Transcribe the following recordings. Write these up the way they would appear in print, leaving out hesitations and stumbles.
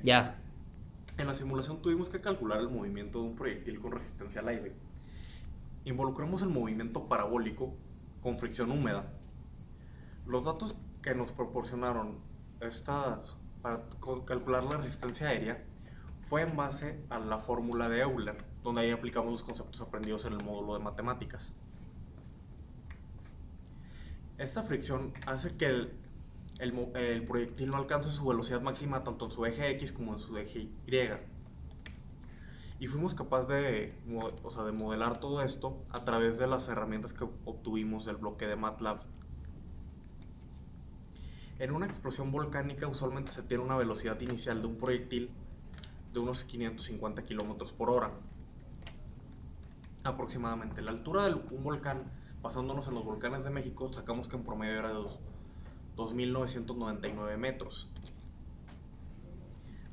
Ya. En la simulación tuvimos que calcular el movimiento de un proyectil con resistencia al aire. Involucramos el movimiento parabólico con fricción húmeda. Los datos que nos proporcionaron para calcular la resistencia aérea fue en base a la fórmula de Euler, donde ahí aplicamos los conceptos aprendidos en el módulo de matemáticas. Esta fricción hace que el proyectil no alcance su velocidad máxima tanto en su eje X como en su eje Y. Y fuimos capaces de modelar todo esto a través de las herramientas que obtuvimos del bloque de MATLAB. En una explosión volcánica usualmente se tiene una velocidad inicial de un proyectil de unos 550 km por hora aproximadamente. La altura de un volcán, basándonos en los volcanes de México, sacamos que en promedio era de 2.999 metros.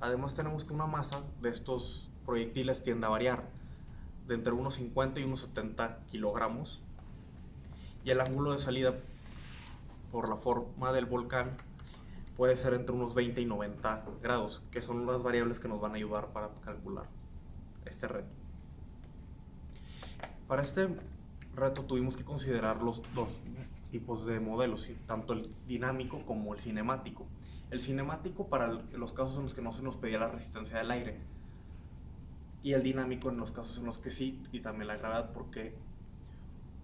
Además tenemos que una masa de estos proyectiles tiende a variar de entre unos 50 y unos 70 kilogramos, y el ángulo de salida por la forma del volcán puede ser entre unos 20 y 90 grados, que son las variables que nos van a ayudar para calcular este reto. Para este reto tuvimos que considerar los dos tipos de modelos, tanto el dinámico como el cinemático. El cinemático para los casos en los que no se nos pedía la resistencia del aire, y el dinámico en los casos en los que sí, y también la gravedad, porque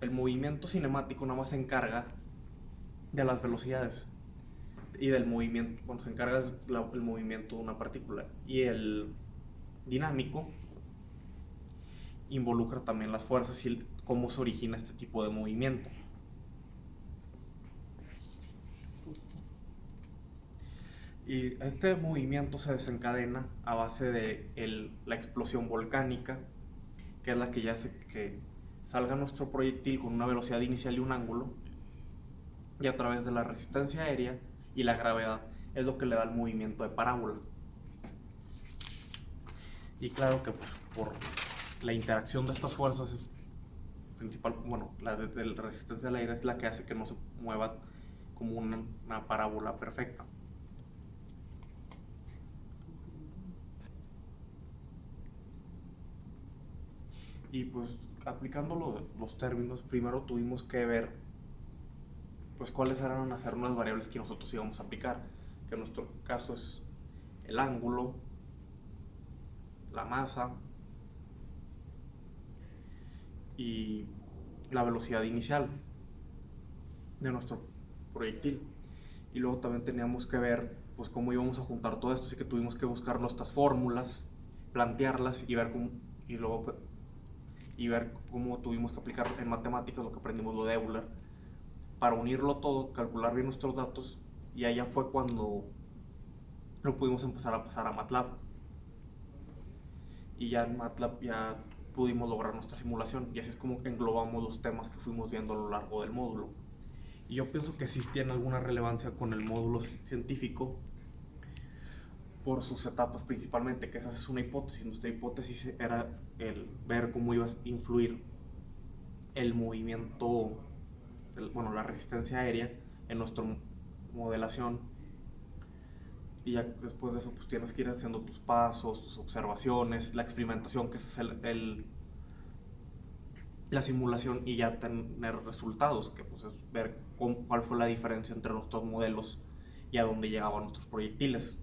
el movimiento cinemático nada más se encarga de las velocidades y del movimiento, bueno, se encarga del movimiento de una partícula, y el dinámico involucra también las fuerzas y cómo se origina este tipo de movimiento. Y este movimiento se desencadena a base de la explosión volcánica, que es la que ya hace que salga nuestro proyectil con una velocidad inicial y un ángulo, y a través de la resistencia aérea y la gravedad es lo que le da el movimiento de parábola. Y claro que pues, por la interacción de estas fuerzas es principal, bueno, la de la resistencia al aire es la que hace que no se mueva como una parábola perfecta. Y pues aplicando los términos, primero tuvimos que ver pues cuáles eran hacer unas variables que nosotros íbamos a aplicar, que en nuestro caso es el ángulo, la masa y la velocidad inicial de nuestro proyectil. Y luego también teníamos que ver pues cómo íbamos a juntar todo esto, así que tuvimos que buscar nuestras fórmulas, plantearlas y ver cómo tuvimos que aplicar en matemáticas lo que aprendimos lo de Euler para unirlo todo, calcular bien nuestros datos, y allá fue cuando lo pudimos empezar a pasar a MATLAB. Y ya en MATLAB ya pudimos lograr nuestra simulación, y así es como englobamos los temas que fuimos viendo a lo largo del módulo. Y yo pienso que sí tiene alguna relevancia con el módulo científico por sus etapas principalmente, que esa es una hipótesis. Nuestra hipótesis era el ver cómo iba a influir el movimiento, la resistencia aérea en nuestra modelación, y ya después de eso pues tienes que ir haciendo tus pasos, tus observaciones, la experimentación, que es la simulación, y ya tener resultados, que pues es ver cuál fue la diferencia entre nuestros modelos y a dónde llegaban nuestros proyectiles.